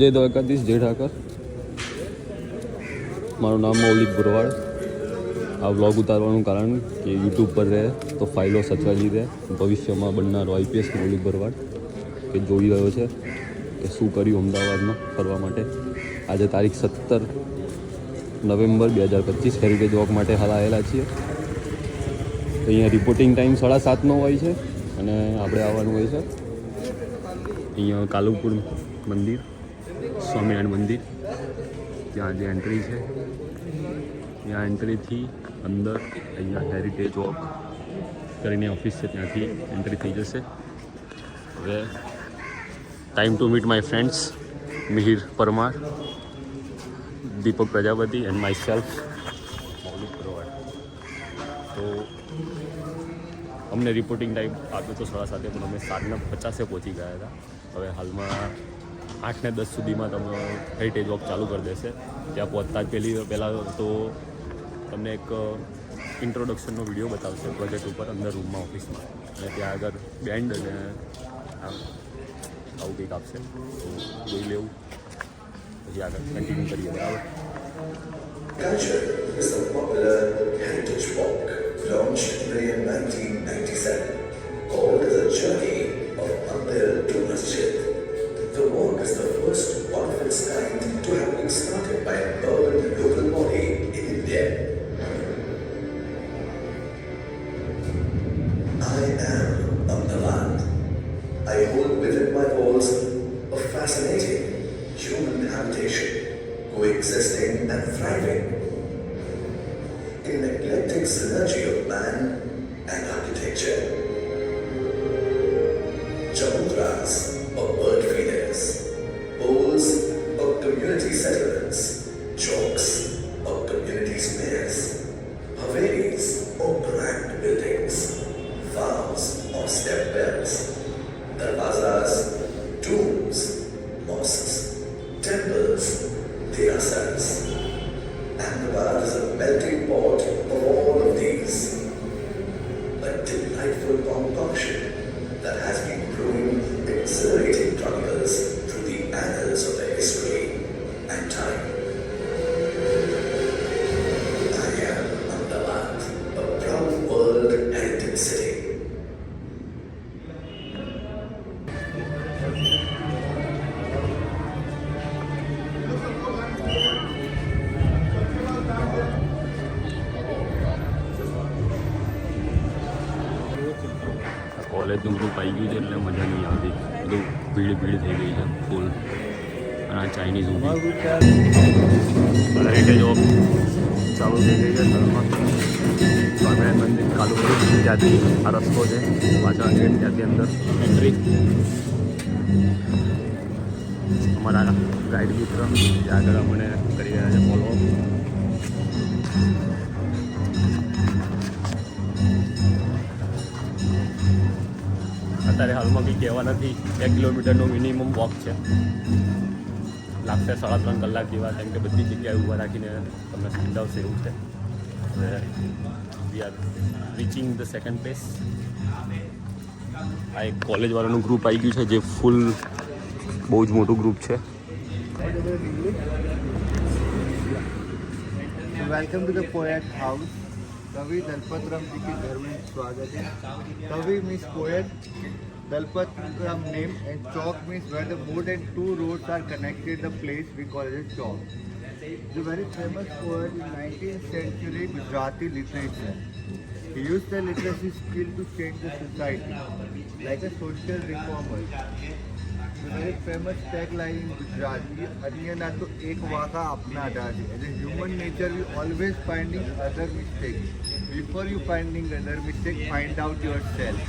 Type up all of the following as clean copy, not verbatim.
જય દ્વારકાધીશ, જય ઠાકર. મારું નામ મૌલિક ગુરવાડ. આ વ્લોગ ઉતારવાનું કારણ કે યુટ્યુબ પર રહે તો ફાઇલો સચવાઈ રહે. ભવિષ્યમાં બનનારો આઈપીએસ મૌલિક ગુરવાડ કે જોઈ રહ્યો છે કે શું કર્યું અમદાવાદમાં ફરવા માટે. આજે તારીખ 17 નવેમ્બર 2025 હેરિટેજ વોક માટે હાલ આવેલા છીએ. અહીંયા રિપોર્ટિંગ ટાઈમ 7:30નો હોય છે અને આપણે આવવાનું હોય છે. અહીંયા કાલુપુર મંદિર, સ્વામિનારાયણ મંદિર, ત્યાં જે એન્ટ્રી છે ત્યાં એન્ટ્રીથી અંદર અહીંયા હેરિટેજ વોક કરીને ઓફિસ છે ત્યાંથી એન્ટ્રી થઈ જશે. હવે time to meet my friends Mihir Parmar, Deepak Prajapati and myself Maulik Gurwad. તો અમને રિપોર્ટિંગ ટાઈમ આપ્યો તો 7:30, પણ અમે 7:50 પહોંચી ગયા હતા. હવે હાલમાં 8 ને 10 સુધીમાં તમે હેરિટેજ વોક ચાલુ કરી દેશે. ત્યાં પહોંચતા જ પહેલાં તો તમને એક ઇન્ટ્રોડક્શનનો વિડીયો બતાવશે પ્રોજેક્ટ ઉપર અંદર રૂમમાં ઓફિસમાં, અને ત્યાં આગળ બેન્ડ અને આવું કંઈક આપશે. તો જોઈ લેવું, પછી આગળ કન્ટિન્યુ કરીએ. બરાબર. Culture is a popular heritage walk launched in the year 1997 called the Journey of Mandir to Masjid. The walk is the first one of its kind to have been started by a urban local body in India. I am Ahmedabad. I hold within my walls a fascinating human habitation, coexisting and thriving in an eclectic synergy of man and architecture. Chamudras of bird feeders, bowls of community settlements, chowks of community squares, havelis or grand buildings, farms or step wells, darwazas, tombs, mosques, temples, terraces. Ahmedabad is a melting pot of all of these. A delightful concoction that has been brewing exhilarating chronicles through the annals of the history and time. I am Ahmedabad, a proud world heritage city. કોલેજનું group આવી ગયું છે એટલે મજા નહીં આવતી. બધું ભીડ થઈ ગઈ છે ફૂલ. અને આ ચાઇનીઝ ઊભી હેરિટેજ વોક ચાલુ થઈ ગઈ છે. સ્વામિનારાયણ મંદિર કાલુપુર ત્યાંથી આ રસ્તો છે, પાછળ ગેટ ત્યાંથી અંદર એન્ટ્રી. અમારા ગાઈડ મિત્ર જે આગળ અમને કરી રહ્યા છે ફોલો. અત્યારે હાલમાં કંઈ કહેવા નથી. 1 કિલોમીટરનો મિનિમમ વોક છે. લાગશે 3.5 કલાક જેવા, કેમ કે બધી જગ્યાએ ઊભા રાખીને તમને સમજાવશે એવું છે. હવે we are reaching the second place. આ એક કોલેજવાળાનું ગ્રુપ આવી ગયું છે જે ફૂલ બહુ જ મોટું ગ્રુપ છે. Welcome to the poet house. कवि दलपत राम जी के घर में स्वागत है. कवि means poet, Dalpat Ram name, and chalk means where the more than 2 roads are connected, the place we call it chalk. The very famous poet in 19th century Gujarati literature. He used the literacy skill to change the society like a social reformer. The very famous tagline in Gujarati, "Anyana to ek waka apna daadi." As a human nature, we always finding other mistakes. Before you finding other mistake, find out yourself.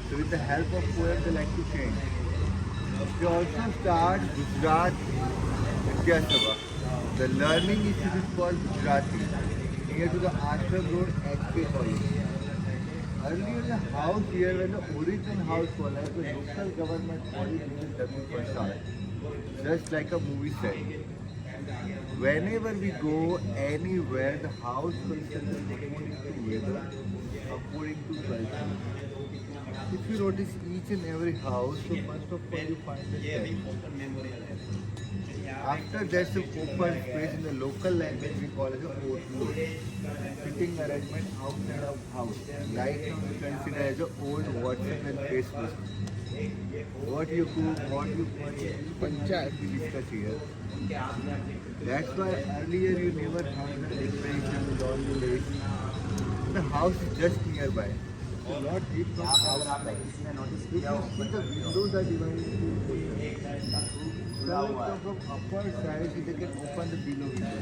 So with the help of poets, they like to change. They also start Gujarat Vidya Sabha. The learning institute is called Gujarati, near to the Ashram Road, HK College. Earlier the house here, when the original house was like the local government body, which is W Prasad, just like a movie set. Whenever we go anywhere, the house consists according to weather, according to culture. If you notice each and every house, so first of all you find the steps. After that's the open space in the local language we call it a portfolio. Sitting arrangement outside of house. Right now we consider as a old WhatsApp and Facebook. What you cook, what you panchayat we discuss here. That's why earlier you never found the decoration with all the lace. The house is just nearby. So not deep from outside. If you see the windows are divided into portions. Some will come from upper side, so they can open the below window.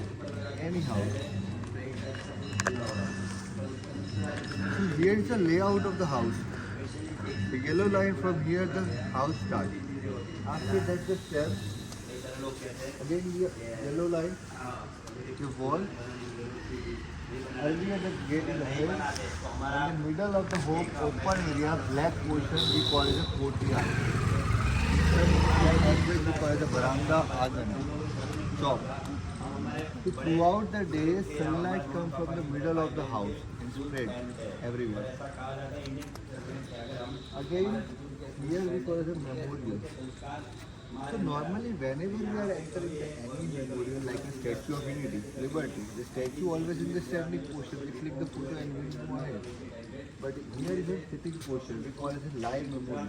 Any house. So here is the layout of the house. The yellow line from here the house starts. After that the steps. Again the yellow line. The wall. Earlier the gate is the home. And in the middle of the home open area, black portion we call it a courtyard. Always we call it a veranda agan. Shop. So throughout the day, sunlight comes from the middle of the house and spread everywhere. Again, here we call it a memorial. So normally whenever we are entering any memorial like a Statue of Unity, Liberty, the statue always in the standing posture, we click the photo and we move ahead. But here is a sitting posture, we call it a live memorial.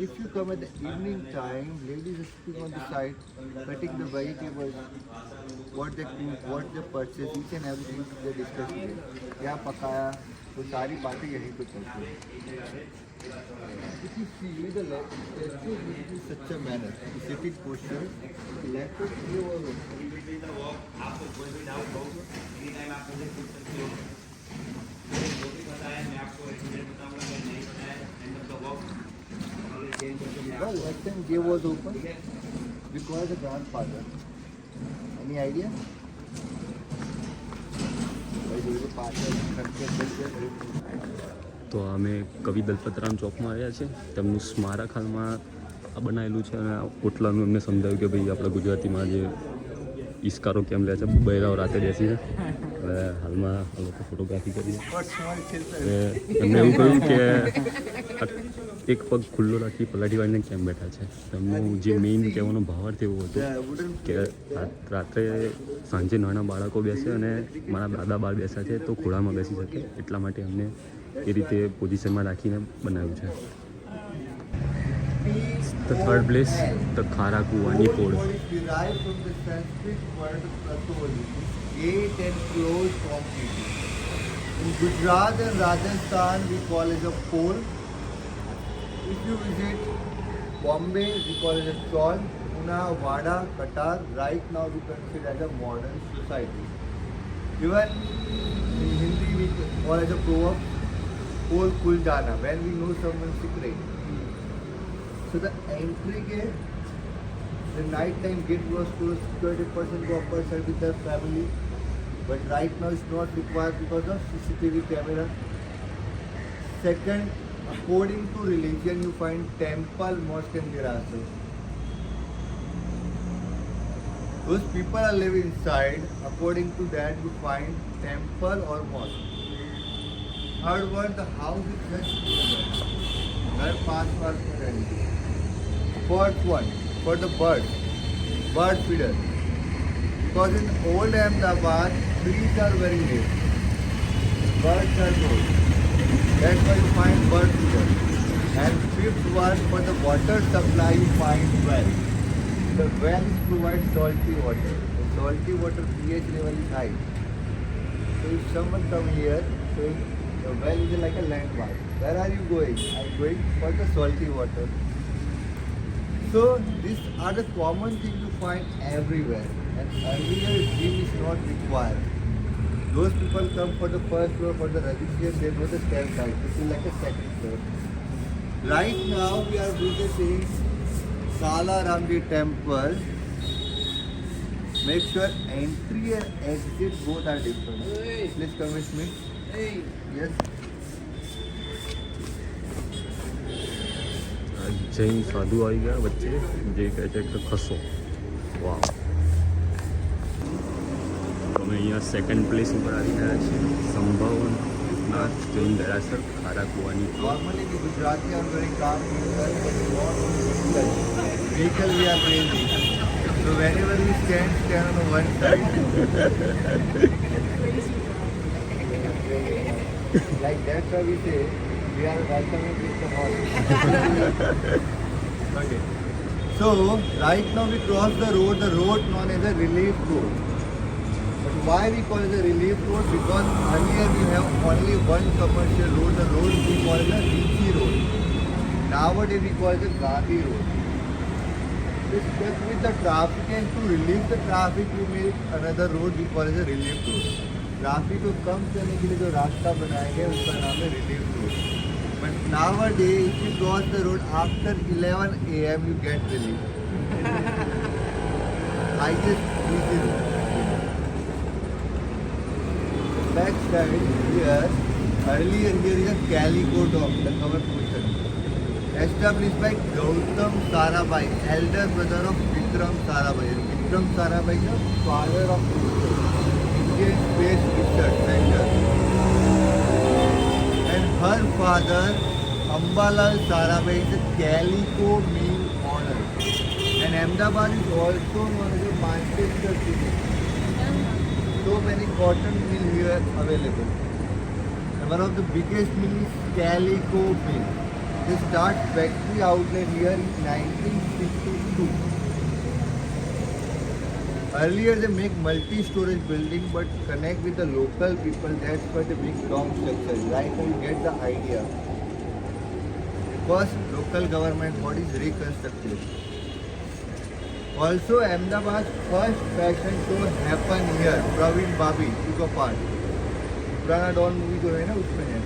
If you come at the evening time, ladies are sitting on the side, cutting the vegetables, what they cook, what they purchase, each and everything they discuss today. क्या पकाया, तो सारी बातें यहीं पे चलती हैं. If you see the statue is in such a manner, the sitting posture, left to view over. Well, last time gate was open because the grandfather. Any idea? તો અમે કવિ દલપતરામ ચોકમાં આવ્યા છે તેમનું સ્મારક હાલમાં આ બનાવેલું છે અને ઓટલાનું એમને સમજાવ્યું કે ભાઈ આપણા ગુજરાતીમાં જે ઈસ્કારો કેમ લે છે બૈરાઓ રાતે બેસી છે હવે હાલમાં આ લોકો ફોટોગ્રાફી કરી એમને એવું કહ્યું કે એક પગ ખુલ્લો રાખી પલાટી વાળીને કેમ બેઠા છે એમનું જે મેઇન કહેવાનો ભાવાર્થ એવો હતો કે રાત્રે સાંજે નાના બાળકો બેસે અને મારા દાદા બાર બેસ્યા છે તો ખોળામાં બેસી શકે એટલા માટે અમને એ રીતે પોઝિશનમાં રાખીને બનાવ્યું છે. The third place, the ખારા કુવાની પોળ. Derived from the Sanskrit word pratoli, gate and close completely. In Gujarat and Rajasthan, we call it a pole. If you visit Bombay, we call it a chawl. Pune, Wada, Qatar, right now we consider as a modern society. Even in Hindi, we call it a proverb, pole khul jana, when we know someone's secret. So the entry gate, the night time gate was closed, 20% go upper side with their family. But right now it's not required because of CCTV camera. Second, according to religion, you find temple, mosque and mirasas. Those people are living inside. According to that, you find temple or mosque. Third one, the house is just घर पास पास में रहेंगे. Fourth one, for the bird feeder. Because in old Ahmedabad, trees are very late. Birds are low. That's why you find bird feeder. And fifth one, for the water supply, you find well. The wells provide salty water. The salty water pH level is high. So if someone come here, so the well is like a landmark. Where are you going? I am going for the salty water. So these are the common things you find everywhere. And earlier gym is not required. Those people come for the first floor for the registration, they go the stairs side. This is like a second floor. Right now we are visiting Kala Ramji temple. Make sure entry and exit both are different. Please come with me. Yes. Jain સાધુ આવી ગયા વચ્ચે જે કહે છે કે ખસો વાવ. અમે અહીંયા સેકન્ડ પ્લેસ ઉપર આવી ગયા છીએ સંભાવન જગન્નાથ જૈન દેરાસર ખારા કુવાની Normally the Gujarati are very calm people, but not vehicle we are crazy. So whenever we stand on the one side. Like that's why we say we are welcoming with the horse. Okay. So right now we cross the road known as a relief road. But why we call it a relief road? Because earlier we have only one commercial road, the road we call it a Rishi road. Nowadays we call it a Gandhi road. Just with the traffic and to relieve the traffic we make another road we call it a relief road. Traffic को कम करने के लिए जो रास्ता बनाया गया उसका नाम है relief road. But nowadays if you cross the road after 11 AM you get relief. I just easy road. Back side here, earlier here is a Calico Dock, the covered portion. Established by Gautam Sarabhai, elder brother of Vikram Sarabhai. Vikram Sarabhai is the father of Indian Space Research Center. And her father, Ambalal Sarabhai, is a Calico Mill owner. And Ahmedabad is also one of the Manchester city. So many cotton mill here available. And one of the biggest mill is Calico Mill. They start factory outlet here in 1962. Earlier they make multi-storage building but connect with the local people, that's why the big long structure. Right now you get the idea. First local government body is reconstructed. Also Ahmedabad's first fashion show happened here. Praveen Babi took a part. पुराना don movie जो है ना उसमें है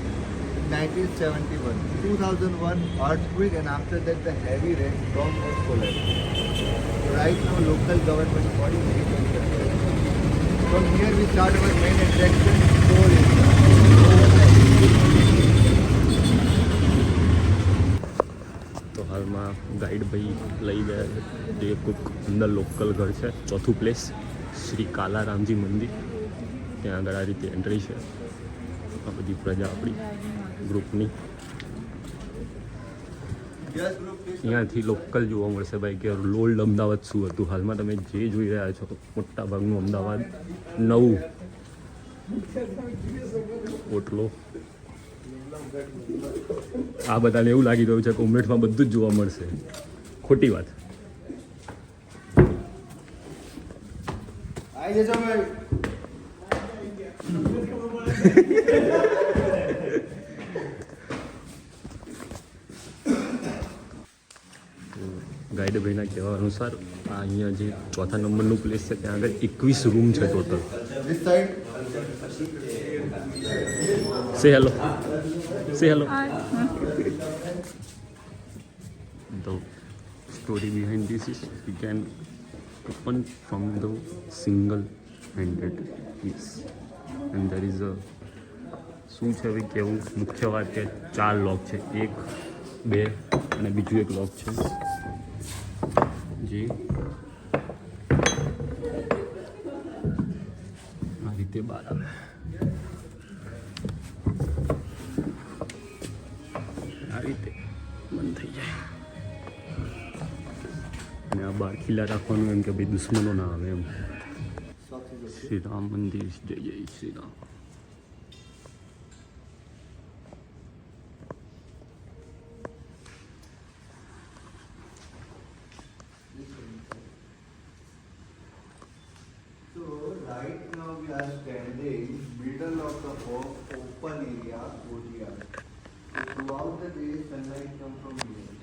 1971. 2001 earthquake and after that the heavy rainfall was collapsed. Right now local government body is reconstructed. From here we start our main attraction, toll area. તો હાલમાં guide ભાઈ લઈ ગયા છે જે કોઈક અંદર લોકલ ઘર છે. ચોથું પ્લેસ શ્રી કાલારામજી મંદિર, ત્યાં આગળ આ રીતે એન્ટ્રી છે. આ બધી પ્રજા આપણી ગ્રુપની અહીંયાથી લોકલ જોવા મળશે ભાઈ કે ઓલ્ડ અમદાવાદ શું હતું. હાલમાં તમે જે જોઈ રહ્યા છો મોટા ભાગનું અમદાવાદ નવું ઓટલો. આ બધાને એવું લાગી રહ્યું છે કે ઉમરેઠમાં બધું જ જોવા મળશે. ખોટી વાત. ગાઈડ ભાઈના કહેવા અનુસાર આ અહીંયા જે ચોથા નંબરનું પ્લેસ છે ત્યાં આગળ 21 રૂમ છે ટોટલ. સે હેલો, સે hello. The story behind this is we can open from the single-handed keys and there is a શું છે હવે કેવું મુખ્ય વાત કે 4 લોક છે, 1 2 અને બીજું એક લોક છે જે આ રીતે બહાર આવે. આ રીતે બંધ થઈ જાય અને આ બહાર ખીલા રાખવાનું એમ કે ભાઈ દુશ્મનો ના આવે એમ. શ્રી રામ મંદિર, જય જય Shri Ram. Right now we are standing middle of the open area, courtyard. Throughout the day, sunlight comes from here.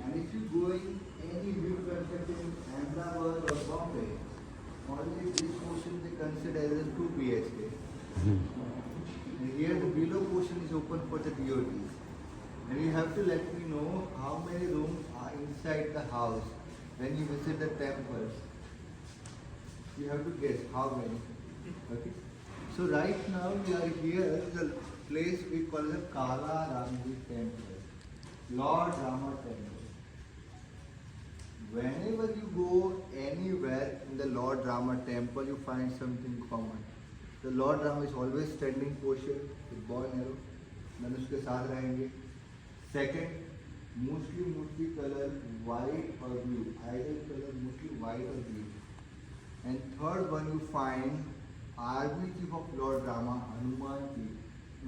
And if you go in any view construction in Ahmedabad or Bombay, only this portion they consider as a 2 BHK. And here the below portion is open for the DOTs. And you have to let me know how many rooms are inside the house when you visit the temples. You have to guess how many. Okay. So right now we are here, the place we call the Kala Ramji Temple, Lord Rama Temple. Whenever you go anywhere in the Lord Rama Temple, you find something common. The Lord Rama is always standing posture with bow and arrow. धनुष के साथ रहेंगे. Second, mostly color white or blue. Idol color mostly white or blue. And third one you find army chief of Lord Rama, Hanuman ji,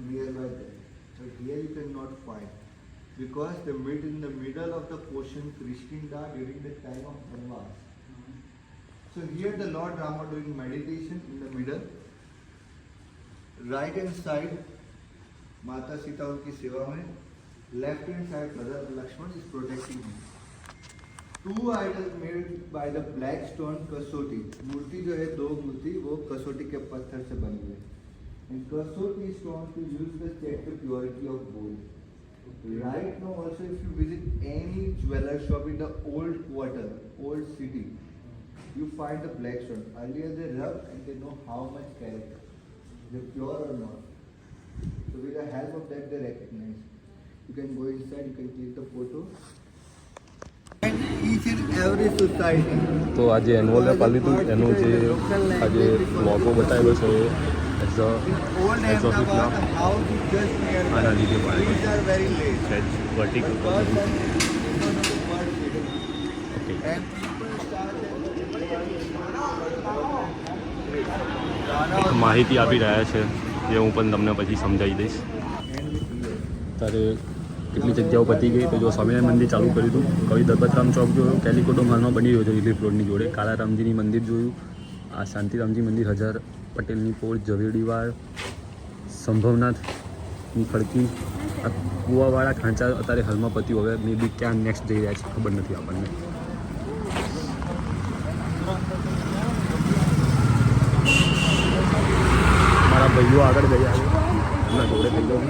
nearby there. But here you cannot find because in the middle of the portion Krishnada during the time of Vanvas. So here the Lord Rama doing meditation in the middle. Right hand side माता सीता उनकी सेवा में. Left hand side brother Lakshman is protecting him. Two idols made by the black stone कसोटी. मूर्ति जो है दो मूर्ति वो कसोटी के पत्थर से बनी हुई है. And कसोटी stone to use to check the purity of gold. Right now also if you visit any jeweler shop in the old quarter, old city, you find the black stone. Earlier they rub and they know how much carat. They're pure or not. So with the help of that they recognize. You can go inside, you can click the photo. And each and every society. તો આજે annual app આલી હતું એનો જે આજે logo બતાવેલો છે as a Old as of Ahmedabad, the house is just nearby. આના લીધે Trees are very late. Vertical Birds are because of the bird feeding. Okay And people એક માહિતી આપી રહ્યા છે જે હું પણ તમને પછી સમજાવી દઈશ. ત્યારે કેટલી જગ્યાઓ પતી ગઈ તો જો સ્વામિનારાયણ મંદિર ચાલુ કર્યું હતું, કવિ દલપતરામ ચોક જોયું, કેલિકોટો માલમાં બની રહ્યો છે રિલીફ રોડની જોડે, કાલારામજીની મંદિર જોયું, આ શાંતિરામજી મંદિર, હજાર પટેલની પોળ, ઝવેરીવાડ, સંભવનાથની ખડકી, આ કુવાવાળા ખાંચા અત્યારે હાલમાં પત્યું. હવે મે બી ક્યાં નેક્સ્ટ જઈ રહ્યા છે ખબર નથી આપણને. મારા ભાઈઓ આગળ ગયા છે એમના જોડે થઈ ગયો.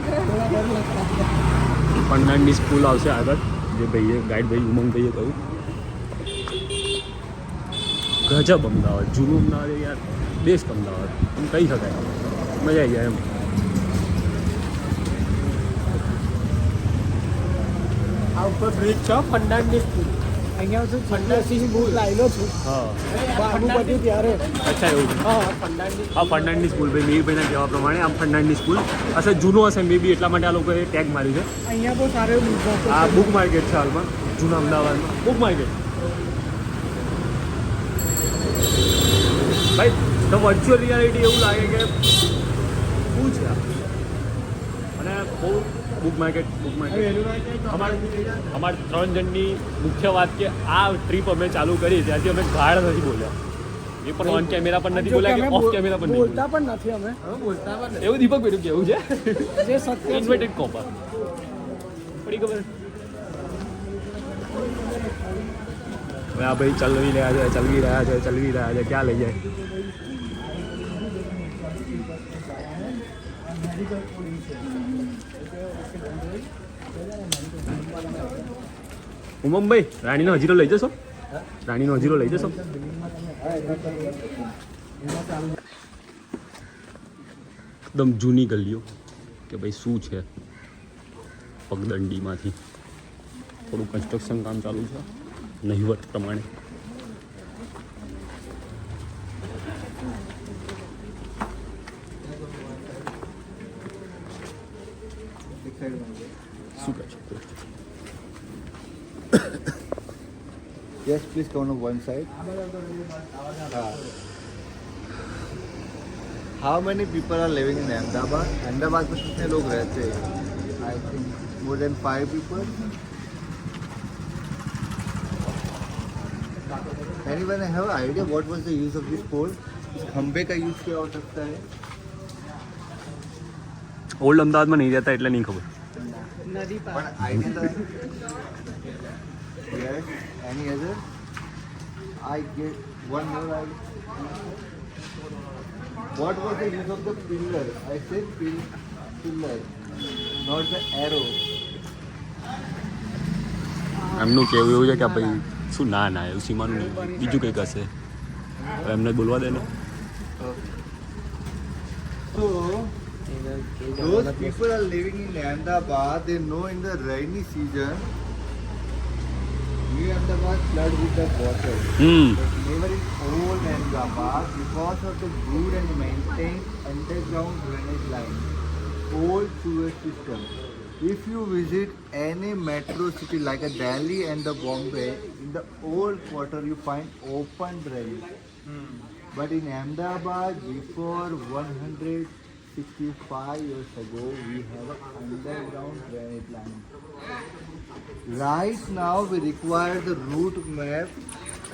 પન્નાની સ્કૂલ આવશે આગળ, જે ભાઈએ ગાઈડ ભાઈ ઉમંગભાઈએ કહ્યું. ગજબ અમદાવાદ, જૂનું અમદાવાદ યાર, બેસ્ટ અમદાવાદ એમ કહી શકાય. મજા આવી જાય એમ. આ ઉપર બ્રિજ છે ફંડાની સ્કૂલ. અહીંયા શું ફંડાની બહુ લાઈનો છું. હા બારમું બધું ત્યારે. અચ્છા એવું છે. હા ફંડાની. હા ફર્નાન્ડીઝ સ્કૂલ ભાઈ મીરભાઈના કહેવા પ્રમાણે આમ ફર્નાન્ડીઝ સ્કૂલ હશે, જૂનું હશે મે બી, એટલા માટે આ લોકોએ ટેગ માર્યું છે. અહીંયા બહુ સારું એવું આ બુક માર્કેટ છે હાલમાં જૂના અમદાવાદમાં, બુક માર્કેટ. ભાઈ ધ વર્ચ્યુઅલ રિયાલિટી એવું લાગે કે શું છે આ. અને બહુ બુક માર્કેટ અમારે 3 જણની મુખ્ય વાત કે આ ટ્રીપ અમે ચાલુ કરી ત્યાંથી અમે ગાળ નથી બોલ્યા, એ પણ ઓન કેમેરા પર નથી બોલ્યા કે ઓફ કેમેરા પર બોલતા પણ નથી અમે. બોલતા પણ એવું દીપક ભાઈ કેવું છે જે સત્ય ઇન્વર્ટેડ કોપર પડી ખબર. હવે આ ભાઈ ચલવી રહ્યા છે ક્યાં લઈ જાય. ઉમંગભાઈ રાણીનો હજીરો લઈ જશો? રાણીનો હજીરો લઈ જશો? એકદમ જૂની ગલીઓ કે ભાઈ શું છે. પગદંડીમાંથી થોડું કન્સ્ટ્રક્શન કામ ચાલુ છે નહિવત પ્રમાણે. શું કહે છે? Yes, please come on one side. How many people are living in Ahmedabad? Ahmedabad में कितने लोग रहते हैं? I think more than 5 people. Anyone have an idea what was the use of this pole? इस खंबे का यूज क्या हो सकता है? ઓલ્ડ અમદાવાદમાં નહીં રહેતા એટલે નહીં ખબર. નદી પાર. But idea. Yes. Any other? I get one more idea. What was the use of the pillar? I said pillar, not the arrow. એમનું કહેવું એવું છે કે ભાઈ શું ના એવું સીમાનું નહીં, બીજું કંઈક હશે. હવે એમને બોલવા દે ને. So, those people are living in Ahmedabad. They know in the rainy season, New Ahmedabad flood with the water. Never in old Ahmedabad because of the good and maintained underground drainage line, old sewer system. If you visit any metro city like a Delhi and the Bombay, in the old quarter you find open drainage. But in Ahmedabad, before 165 years ago, we have an underground drainage line. Right now, we require the route map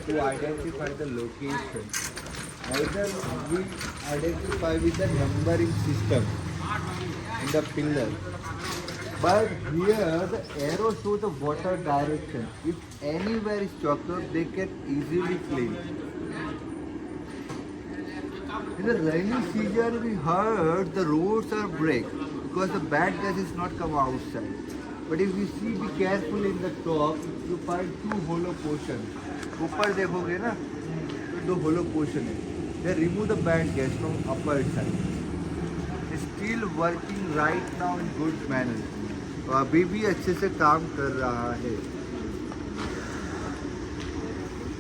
to identify the location. Either we identify with the numbering system in the pillar. But here, the arrow shows the water direction. If anywhere is choked up, they can easily clean. In the rainy season, we heard the roads are break because the bad gas is not come outside. But if you see, be careful in the top, you find two hollow portions. ऊपर देखोगे ना तो दो hollow portion है. They remove the bad gas from upper side. It's still working right now in good manner. तो अभी भी अच्छे से काम कर रहा है.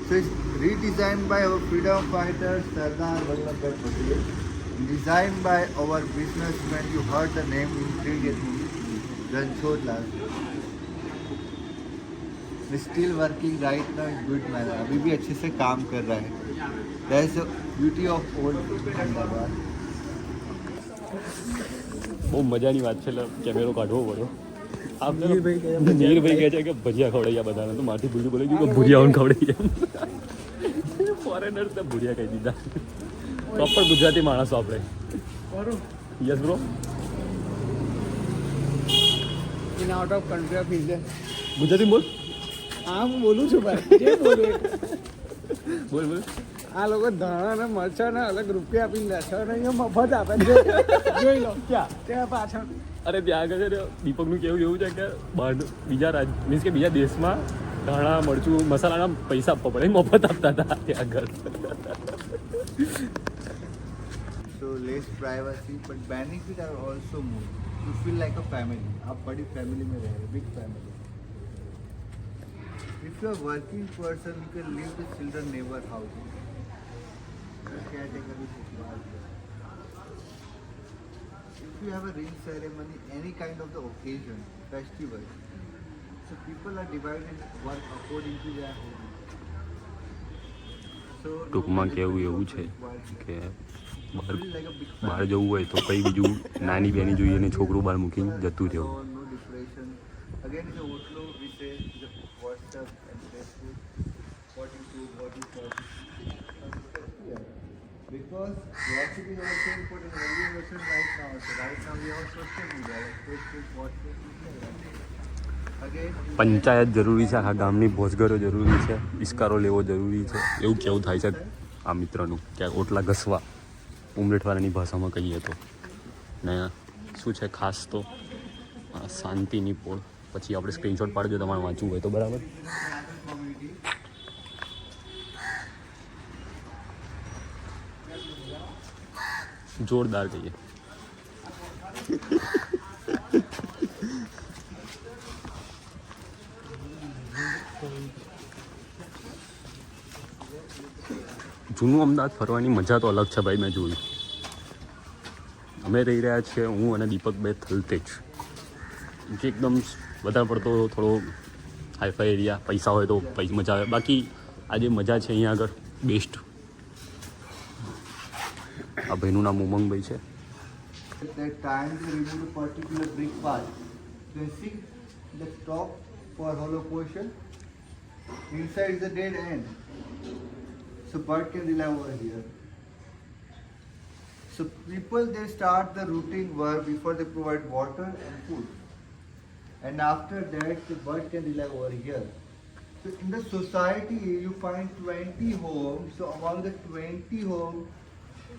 So it's redesigned by our freedom fighter Sardar Vallabhbhai Patel, designed by our businessman. You heard the name in previous movie, Ranchod Lal. It's still working right now in good manner. अभी भी अच्छे से काम कर रहा है. That's the beauty of old Ahmedabad. બહુ મજાની વાત છે એટલે કેમેરો કાઢવો પડ્યો. નીરભાઈ કહે છે કે ભજીયા ખવડાવ્યા બધાને તો માથી ભૂલી બોલી ગયું કે ભૂરિયાઓને ખવડાવી ફોરેનર્સ ને ભૂરિયા કહી દીધા. પ્રોપર ગુજરાતી માણસો આપણે. Yes bro. In out of country of India. Gujarati બોલ. હા હું બોલું છું ભાઈ જે બોલું બોલ બોલ. આ લોકો ધાણા ને મરચા ને અલગ રૂપિયા આપીને લે છે અને અહીંયા મફત આપે છે. જોઈ લો ક્યાં ત્યાં પાછળ. અરે ત્યાં આગળ છે ને દીપકનું કેવું એવું છે કે બહાર બીજા મીન્સ કે બીજા દેશમાં ધાણા મરચું મસાલાના પૈસા આપવા પડે મફત આપતા હતા ત્યાં આગળ. So less privacy, but benefits are also more. You feel like a family. आप बड़ी family में रह रहे, big family. If you are working person, you can leave the children neighbor house. Caretaker is required. If you have a ring ceremony, any kind of the occasion, festival, so people are divided work according to their home. So ટૂંકમાં કેવું એવું છે કે બહાર જવું હોય તો કંઈ બીજું નાની બેની જોઈએ ને છોકરું બહાર મૂકીને જતું રહેવું. No depression. Again, it's a Oslo, we say the WhatsApp and Facebook, what you do, what you talk. Yeah. Because WhatsApp is also important in every version right now. So right now we have social media, like Facebook, WhatsApp, Instagram. Again, panchayat જરૂરી છે, આખા ગામની ભોજગરો જરૂરી છે, ઇસ્કારો લેવો જરૂરી છે એવું કેવું થાય છે આ મિત્રનું કે ઓટલા ઘસવા ઉમરેઠવાળાની ભાષામાં કહીએ તો. ને શું છે ખાસ તો શાંતિની પોળ. પછી આપણે સ્ક્રીનશોટ પાડજો તમારે વાંચવું હોય તો બરાબર. જોરદાર કહીએ. જૂનું અમદાવાદ ફરવાની મજા તો અલગ છે ભાઈ. મેં જોયું અમે રહી રહ્યા છીએ હું અને દીપકભાઈ થલતેજ જે એકદમ વધારે પડતો થોડો હાઈફાઈ એરિયા પૈસા હોય તો મજા આવે. બાકી આ જે મજા છે અહીંયા આગળ બેસ્ટ. આ ભાઈનું નામ ઉમંગભાઈ છે. at that time they remove a particular brick part. You see the top for hollow portion. Inside is the dead end. So bird can rely over here. So people they start the routine work before they provide water and food. And after that the bird can rely over here. So in the society you find 20 homes. So among the 20 homes,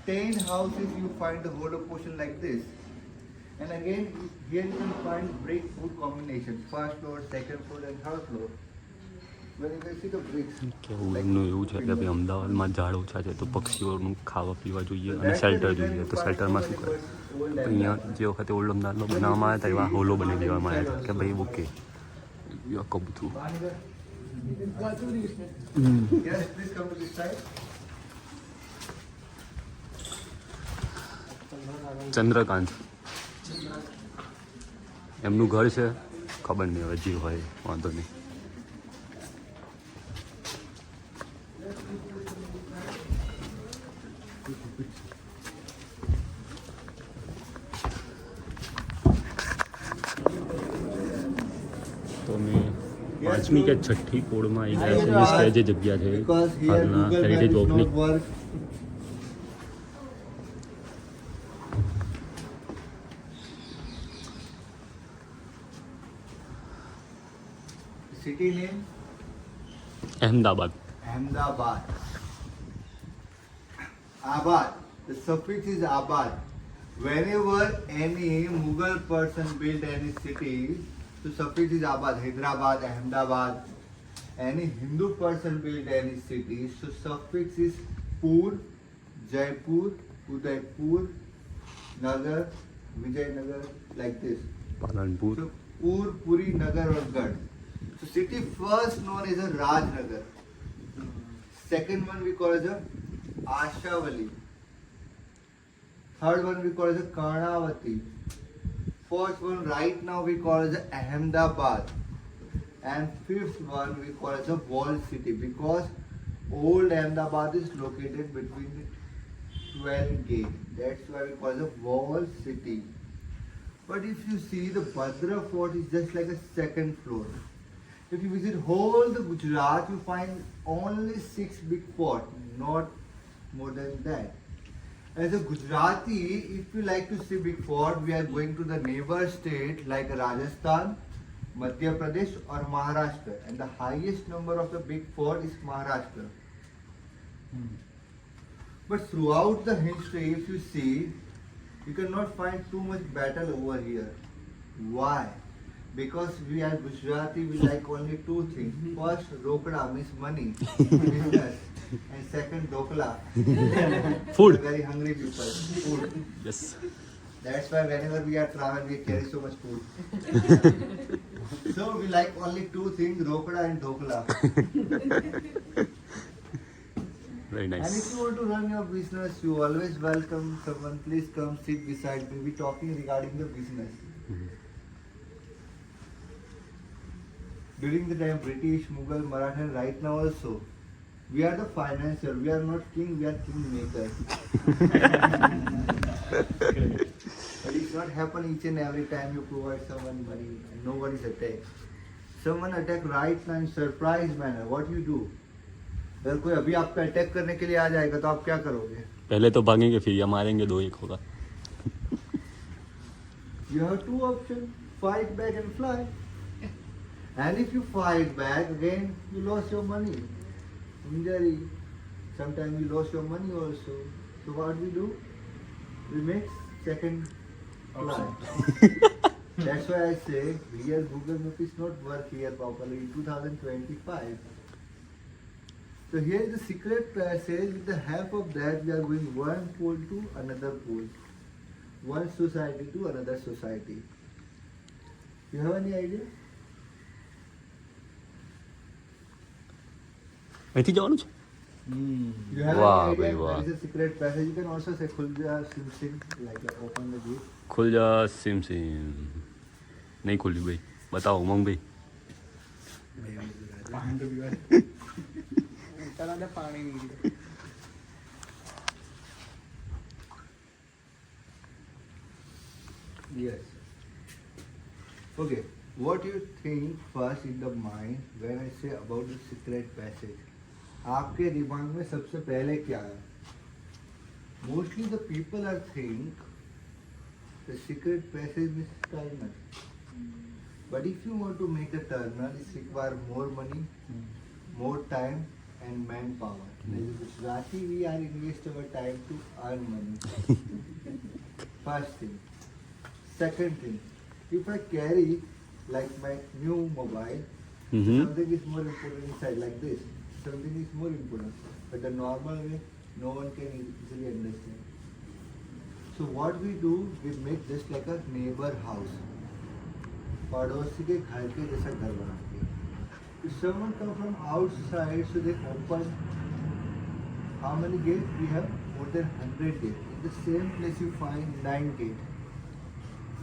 10 houses you find the hollow portion like this. And again here you can find brick wood combination. First floor, second floor and third floor. When you can see the bricks. કેવું એમનું એવું છે કે ભાઈ અમદાવાદમાં ઝાડ ઓછા છે તો પક્ષીઓનું ખાવા પીવા જોઈએ અને શેલ્ટર જોઈએ. તો શેલ્ટરમાં શું કરે અહીંયા જે વખતે ઓલ્ડ અમદાવાદમાં બનાવવામાં આવ્યા હતા એવા હોલો બનાવી દેવામાં આવ્યા હતા કે ભાઈ ઓકે કબૂતરું Yes, please come to this side. Chandrakant એમનું ઘર છે, ખબર નહીં હવે જે હોય વાંધો નહીં. તો મેં 5મી કે 6ઠી પોળમાં આવી ગયા છે. મીન્સ કે જે જગ્યા છે Because here હાલના Google Map heritage is વોકની. not work. City name Ahmedabad. Ahmedabad. Abad. The suffix is Abad. Whenever any Mughal person built any city, the suffix is Abad. Hyderabad, Ahmedabad. Any Hindu person built any city, so suffix is Pur, Jaipur, Udaipur, Nagar, Vijayanagar, like this. Palanpur. So Pur, Puri, Nagar or Gad. So city first known as a Rajnagar. Second one we call as a Ashavali. Third one we call as a Karnavati. Fourth one right now we call as a Ahmedabad. And fifth one we call as a walled city because old Ahmedabad is located between the 12 gates. That's why we call it a walled city. But if you see the Bhadra fort is just like a second floor. If you visit whole the Gujarat, you find only 6 big forts, not more than that. As a Gujarati, if you like to see big fort, we are going to the neighbor state like Rajasthan, Madhya Pradesh or Maharashtra. And the highest number of the big fort is Maharashtra. But throughout the history, if you see, you cannot find too much battle over here. Why? Because we are Gujarati, we like only two things. First, Rokda means money, business. And second, Dokla. Food. Very hungry people. Food. Yes. That's why whenever we are travel, we carry so much food. So we like only two things, Rokda and Dokla. Very And if nice. you want to run your business, you always welcome someone. Please come sit beside me. We'll be talking regarding the business. During the time British, Mughal, Maratha, and right now also, we are the financier. We are not king. We are kingmaker. But it's not happen each and every time you provide someone money and nobody's attacked. Someone attack right now in surprise manner. What you do? अगर कोई अभी आप पे attack करने के लिए आ जाएगा तो आप क्या करोगे? पहले तो भागेंगे फिर या मारेंगे, 2-1 होगा. You have two options: fight back and fly. And if you fight back, again you lost your money, injury. Sometimes you lost your money also. So what we do? We make second fly. That's why I say real Google Map is not work here properly in 2025. So here is the secret passage. With the help of that, we are going one pole to another pole, one society to another society. You have any idea? અહીંથી જવાનું છે? You have Wow, any idea? bhai, wow. There is a secret passage. You can also say Khulja Sim Sim, like open the gate. ખુલ જા sim sim. નહીં ખુલ્યું ભાઈ, બતાવો ઉમંગ ભાઈ. તરત પાણી નીકળે. Yes. Okay. What you think first in the mind when I say about the secret passage? आपके दिमाग में सबसे पहले क्या है? Mostly the people are think the secret passage is tunnel. But if you want to make a tunnel, it require more money, more time, and manpower. As a Gujarati, we are invest our time to earn money. First thing. Second thing, if I carry like my new mobile, something is more important inside like this. Something is more important. But the normal way, no one can easily understand. So what we do, we make just like a neighbor house. पड़ोसी के घर के जैसा घर बनाते हैं. If someone come from outside, so they open. How many gates? We have more than 100 gates. In the same place you find 9 gates.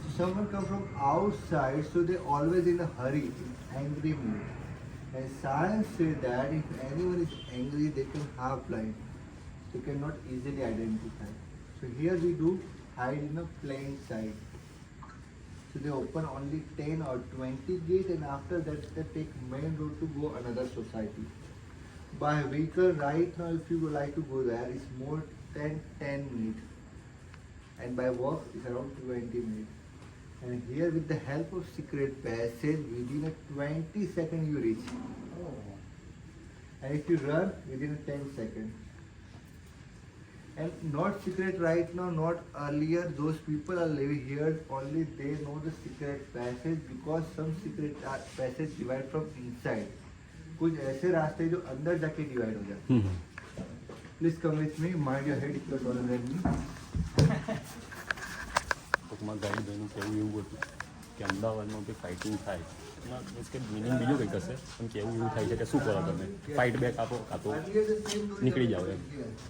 So someone come from outside, so they always in a hurry, in angry mood. And science says that if anyone is angry, they can have blind. They cannot easily identify. So here we do hide in a plain sight. So they open only 10 or 20 gates, and after that they take main road to go another society. By vehicle right now, if you would like to go there, it's more than 10 minutes. And by walk, it's around 20 minutes. And here with the help of secret passage, within a 20 seconds you reach. And if you run, within a 10 seconds. And not secret right now, not earlier, those people are living here, only they know the secret passage because some secret passage divide from inside. कुछ ऐसे रास्ते जो अंदर जाके divide हो जाते हैं. Please come with me, mind your head, it's taller than me. ટૂંકમાં ગાઈડ ભાઈનું કહેવું એવું હતું કે અમદાવાદમાં બી ફાઇટિંગ થાય એમાં મીન્સ કે મિનિંગ બીજું કંઈક હશે પણ કેવું એવું થાય છે કે શું કરો તમે ફાઇટ બેક આપો કાં તો નીકળી જાઓ એમ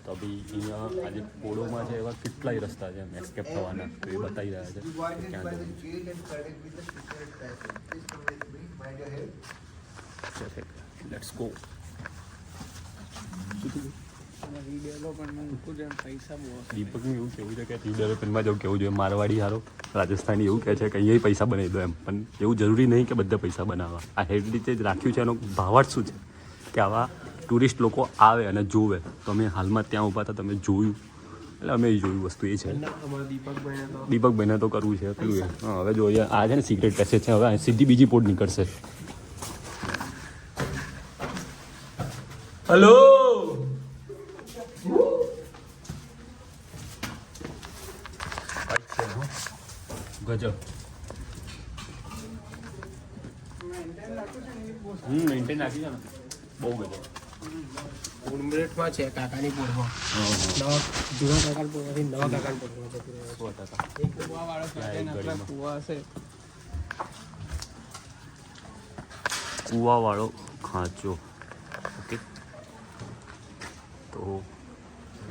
તો બી અહીંયા આજે પોળોમાં છે એવા કેટલાય રસ્તા છે એમ એસ્કેપ થવાના તો એ બતાવી રહ્યા છે Divide કે it ક્યાં by the જવું gate and connect with the secret passage. Please come with me, mind your head. Let's go અને રીડેવલપમેન્ટમાં મૂકું છે પૈસા બહુ હશે. દીપકનું એવું કહેવું છે કે રીડેવલપમેન્ટમાં જવું કેવું જોઈએ મારવાડી હારો રાજસ્થાની એવું કહે છે કે અહીંયા પૈસા બનાવી દો એમ પણ એવું જરૂરી નહીં કે બધા પૈસા બનાવવા આ હેરિટેજ રાખ્યું છે એનો ભાવાર્થ શું છે કે આવા ટુરિસ્ટ લોકો આવે અને જોવે તો અમે હાલમાં ત્યાં ઊભા હતા તમે જોયું એટલે અમે જોયું વસ્તુ એ છે દીપકભાઈને તો કરવું છે પેલું એ હા હવે જોઈએ આ છે ને સિક્રેટ પેસેજ છે હવે સીધી બીજી પોર્ટ નીકળશે હલો ગજબ મેન્ટેન રાખી છે ને બહુ ગજબ ઉમરેઠમાં છે કાકાની પૂરમાં નવા જૂના કાકા પૂરમાંથી નવા કાકા પૂરમાં જતું રહે 100% એક કુવાવાળો ત્યાં એક આટલા ગળીમાં. કુવા હશે. કૂવાવાળો ખાંચો ઓકે તો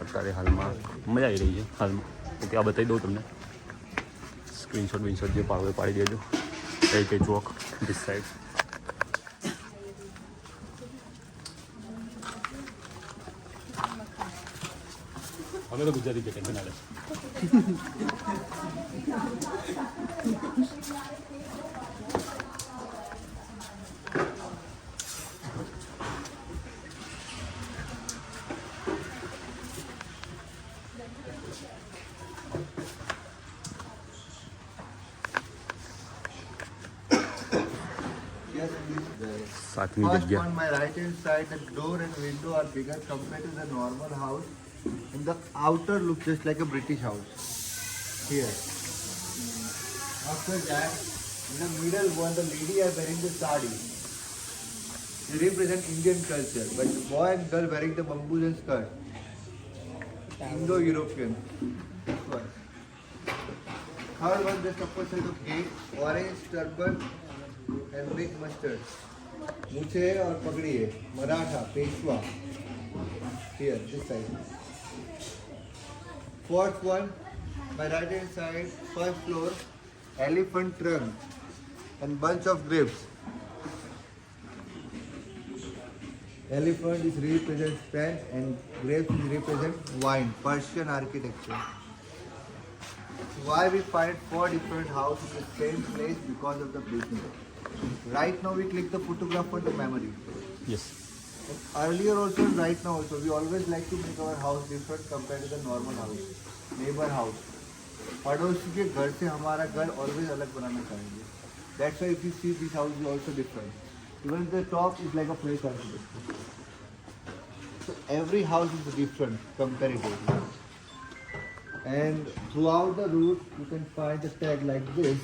અત્યારે હાલમાં મજા આવી રહી છે હાલમાં ઓકે આ બતાવી દઉં તમને સ્ક્રીનશોટ વિનશોટ જે પાડો એ પાડી દેજો કઈ ચોક ધીસ સાઈડ અમે તો ગુજરાતી કે ટેન્શન આવે Yes, please. સાતમી First જગ્યા on my right hand side, the door and window are bigger compared to the normal house. And the outer looks just like a British house. Here. After that, in the middle one, the lady are wearing the sari. They represent Indian culture, but the boy and girl wearing the bamboos and skirt. Indo-European. This one. Third one, just opposite of gate, orange turban and big mustard. मूछे और पगड़ी है Maratha Peshwa here this side. Fourth one, my right hand side, first floor, elephant trunk and bunch of grapes. Elephant is represent strength and grapes is represent wine, Persian architecture. Why we find 4 different houses in the same place? Because of the business. Right now we click the photograph for the memory. Yes Earlier also and right now also, we always like to make our house different compared to the normal house, neighbor house. पड़ोसी के घर से हमारा घर always अलग बनाना चाहेंगे. That's why if you see this house is also different. Even the top is like a place architecture. So every house is different comparatively. And throughout the route you can find a tag like this,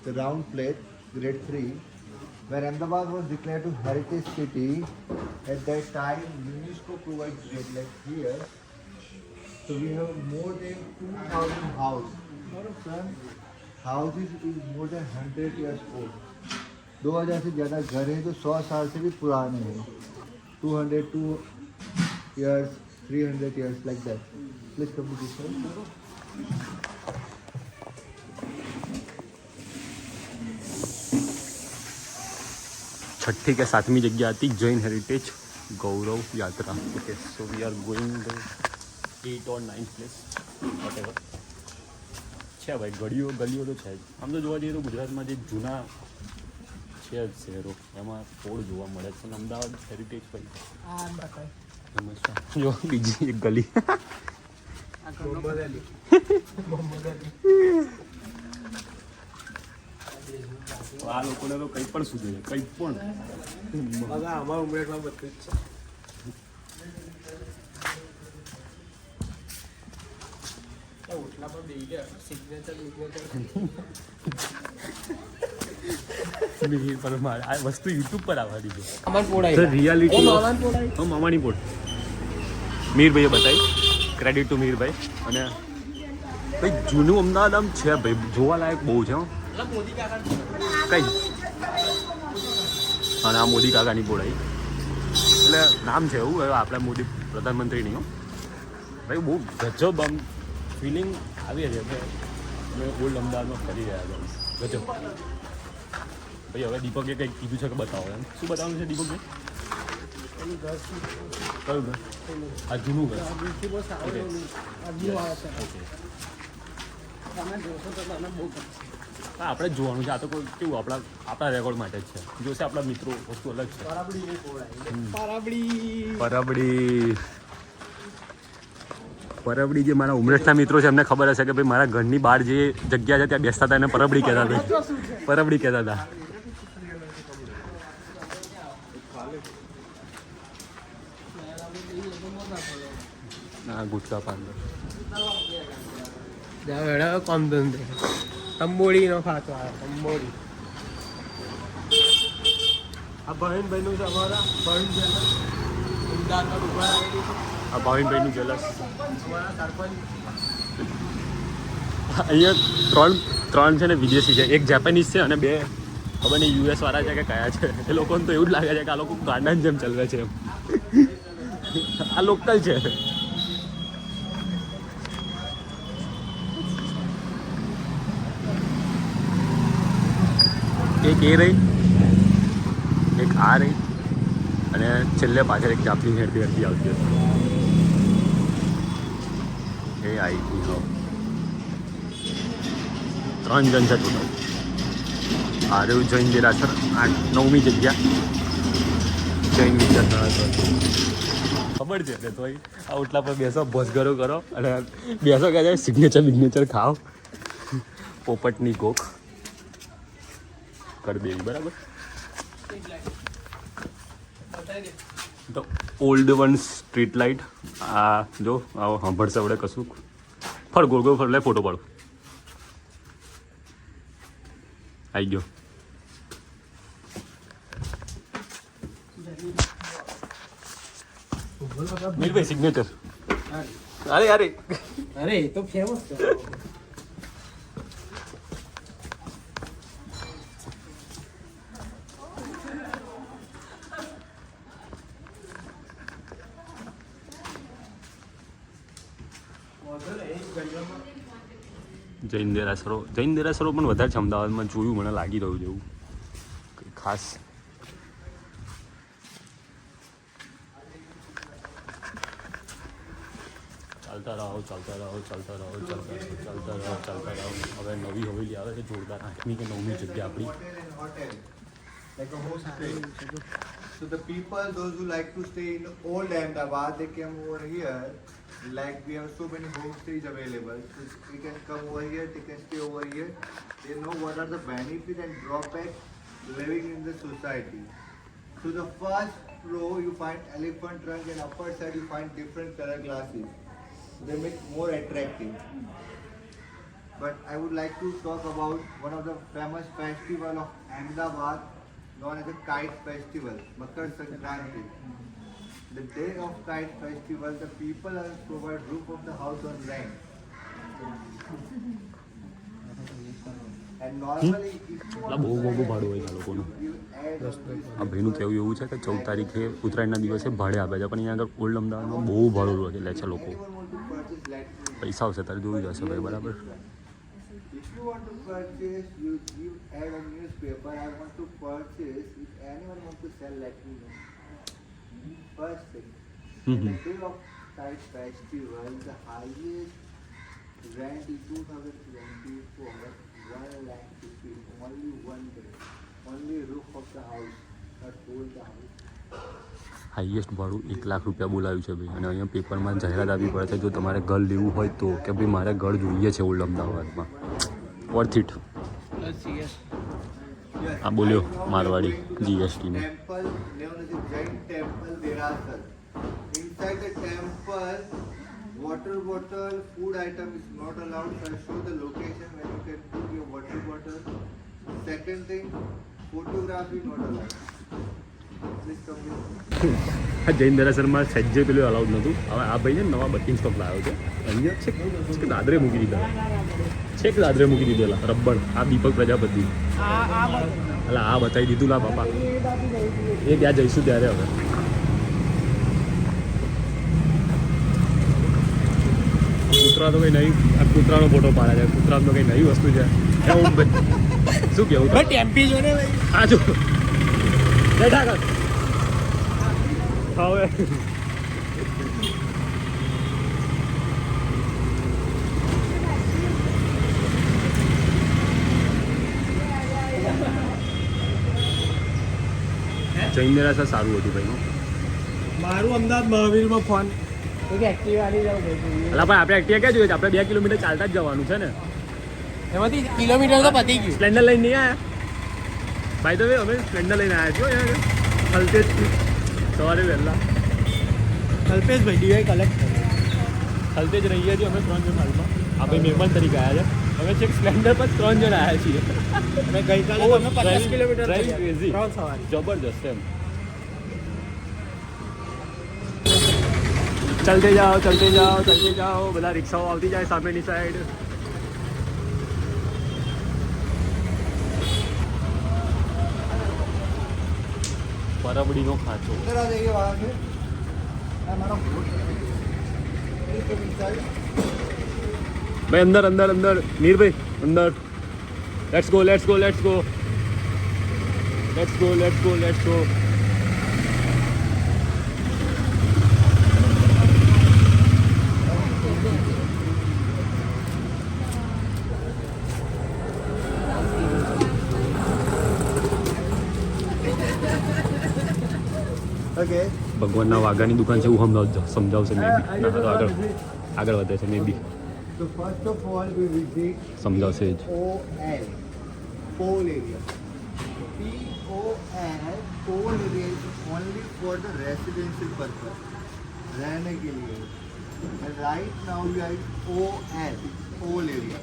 the round plate, grade 3. When Ahmedabad was declared to heritage city, at that time UNESCO provided grade like here. So we have more than 2,000 houses. Houses is more than 100 years old. 2000 से ज़्यादा घर है, तो 100 साल से भी पुराने हैं. 202 years, 300 years, like that. Please come to this side. छठी के 7મી જગ્યા હતી જૈન હેરિટેજ ગૌરવ યાત્રા. Okay, so we are going the 8 or 9 place whatever છે ભાઈ. ગલીઓ તો છે જ. આમ તો જોવા જઈએ તો ગુજરાતમાં જે જૂના છે જ શહેરો એમાં થોડું જોવા મળે છે. અને અમદાવાદ હેરિટેજ ભાઈ આ બતાય ફેમસ છે. જો બીજી એક ગલી આ લોકોને તો કંઈ પણ શું જોઈએ, કંઈ પણ. અમારા ઉમરેઠમાં બધું જ છે. ઓટલા પર બેસી ગયા સિગ્નેચર પર મારે આ વસ્તુ યુટ્યુબ પર આવવા દીધું. અમાર પોડાય રિયાલિટી મામાન પોડાય મામાની પોટ મીરભાઈએ બતાવી. Credit to Mirbhai. અને ભાઈ જૂનું અમદાવાદ આમ છે ભાઈ, જોવાલાયક બહુ છે. હો મોદી કાકા કઈ અને આ મોદી કાકાની પોળાઈ એટલે નામ છે એવું. હવે આપણે મોદી પ્રધાનમંત્રી નહીં હો ભાઈ. બહુ ગજબ આમ ફિલિંગ આવી છે કે અમે ઓલ્ડ અમદાવાદમાં ફરી રહ્યા હતા. ગજબ ભાઈ. હવે દીપકે કંઈક કીધું છે કે બતાવો. એમ શું બતાવવાનું છે દીપકભાઈ? કયું ઘર? આ જૂનું ઘર. બહુ સારું આવ્યું આવે છે. ઓકે, તમે જોશો તો તમને બહુ ગમશે. હા આપણે જ જોવાનું છે. આ તો કોઈ કેવું આપણા રેકોર્ડ માટે જ છે. જોશે આપણા મિત્રો, વસ્તુ અલગ છે. પરબડી જે મારા ઉમરેઠના મિત્રો છે એમને ખબર હશે કે ભાઈ મારા ઘરની બહાર જે જગ્યા છે ત્યાં બેસતા હતા એને પરબડી કહેતા હતા. પરબડી કહેતા હતા. હા, ગુટકા પાન કામ ધંધે તંબોળી નો ખાતો આવે. તંબોળી આ ભાઈનું છે અમારા ભાઈન અમદાવાદમાં ઉભા આવેલી છે. આ ભાવિનભાઈનું જ્વેલર્સ. અમારા સરપંચ અહીંયા ત્રણ છે ને વિદેશી છે. એક જાપાનીઝ છે અને 2 ખબર નહીં યુએસ વાળા છે કે કયા છે. એ લોકોને તો એવું જ લાગે છે કે આ લોકો ગાંડાની જેમ ચલવે છે એમ. આ લોકલ છે. એક એ રહી, એક આ રહી અને છેલ્લે પાછળ એક જાપની હેરતી આવતી હતી. એ આવી ગઈ. હવે 3 જણ છે ટોટલ. આ રહ્યું જૈન દેરાસર. 9મી જગ્યા જૈન વિચાર ખબર છે કે તો આ ઓટલા પર બેસો, ભોસગરો કરો અને બેસો કે જાય સિગ્નેચર ખાઓ. પોપટની કોક કરી દેવી. બરાબર. તો ઓલ્ડ વન સ્ટ્રીટ લાઇટ. આ જો આવો સાંભળશે આપણે કશું. ફર ગોળ ફર લે ફોટો પાડો. આવી ગયો. મીરભાઈ સિગ્નેચર. અરે અરે અરે એ તો ફેમસ છે. જૈન દેરાસરો પણ વધારે છે અમદાવાદમાં. જોયું મને લાગી રહ્યું છે એવું કંઈ ખાસ. ચાલતા રહો. હવે નવી હવેલી આવે છે જોરદાર. 8મી કે 9મી જગ્યા આપણી. Hotel, like a hostel. So the people, those who like to stay in old Ahmedabad, they come over here. Like we have so many homestays available. So you can come over here, they can stay over here. They know what are the benefits and drawbacks living in the society. So the first row you find elephant trunk and upper side you find different color glasses. They make more attractive. But I would like to talk about one of the famous festival of Ahmedabad known as the Kite Festival, Makar Sankranti. The day of Kite Festival, the people are provide roof of the house on rent. And normally, if you એટલે want બહુ to મોંઘું sell ભાડું હોય આ લોકોનું. you add on this. આ ભાઈનું કહેવું એવું છે કે 14 તારીખે ઉત્તરાયણના દિવસે ભાડે આપે છે, પણ અહીંયા આગળ ઓલ્ડ અમદાવાદમાં બહુ ભાડું લે છે લોકો. Anyone want to purchase, let me know. પૈસા આવશે તારે જોઈ જશે ભાઈ, બરાબર. If you want to purchase, you add a newspaper. I want to purchase. If anyone want to sell, let me know. First thing, hmm the hmm. day of Kite Festival, the highest rent in 2024, 1 lakh rupees, only one day, only roof of the house, not whole the house. Highest ભાડું 1 લાખ રૂપિયા બોલાવ્યું છે ભાઈ. અને અહીંયા પેપરમાં જાહેરાત આપવી પડે છે જો તમારે ઘર લેવું હોય તો, કે ભાઈ મારે ઘર જોઈએ છે ઓલ્ડ અમદાવાદમાં. Worth it. Yes. આ બોલ્યો Right now Marwari we are going to the GST નું. Temple, known as the Jain Temple, Derasar. Inside the temple, water bottle, food item is not allowed. So I show the location where you can put your water bottle. Second thing, photography not allowed. Please come here. આ જૈન દેરાસરમાં સહેજે પેલું allowed નહોતું. હવે આ ભાઈ છે ને નવા baking stock લાવ્યો છે. અહીંયા છેક દાદરે મૂકી દીધા, છેક દાદરે મૂકી દીધેલા રબ્બણ. આ દીપક પ્રજાપતિ, એટલે આ બતાવી દીધું ના બાપા. એ ત્યાં જઈશું ત્યારે હવે. કૂતરા તો કંઈ નહીં, આ કૂતરાનો ફોટો પાડે છે. કૂતરાનો તો કંઈ નવી વસ્તુ છે. એવું શું કેવું બટ ટેમ્પી જો ને ભાઈ. આ જો બેઠા કર હવે. જૈન દેરાસર સારું હતું ભાઈનું. મારું અમદાવાદ મહાવીરમાં ફોન એક એક્ટિવા આવી જાવ એટલે પણ આપણે એક્ટિવા ક્યાં જોઈએ છે? આપણે 2 કિલોમીટર ચાલતા જ જવાનું છે ને. એમાંથી કિલોમીટર તો પતી ગયું. સ્પ્લેન્ડર લઈને નહીં આવ્યા ભાઈ? તો અમે સ્પ્લેન્ડર લઈને આવ્યા છીએ યાર, ખલતેજથી સવારે વહેલા. કલ્પેશભાઈ ડીવાય કલેક્ટ ખલતેજ રહીએ છીએ અમે 3 જણ હાલમાં. આ ભાઈ મહેમાન તરીકે આવ્યા છે. અમે છેક સ્પ્લેન્ડર પર 3 જણ આવ્યા છીએ. અમે ગઈકાલે Oh, અમે 50 driving- કિલોમીટર driving crazy. 3 સવારે. જબરદસ્ત એમ. ચલતે જાઓ ચલતે જાઓ ચલતે જાઓ. બધા રિક્ષાઓ આવતી જાય સામેની સાઈડ. પરબડીનો ખાંચો. इधर आ जाइए वहाँ से. हमारा boat है. Please come inside. ભાઈ અંદર અંદર અંદર નીરભાઈ અંદર. Let's go let's go let's go let's go let's go let's go. Okay. ભગવાનના વાઘાની દુકાન છે એવું સમજાવશે મે બી. ના તો આગળ વધે છે મે બી So first of all, we visit સમજાવશે જ. POL, Pole area. POL, Pole area is only for the residential purpose. रहने के लिए. And right now we are in OL, Pole area.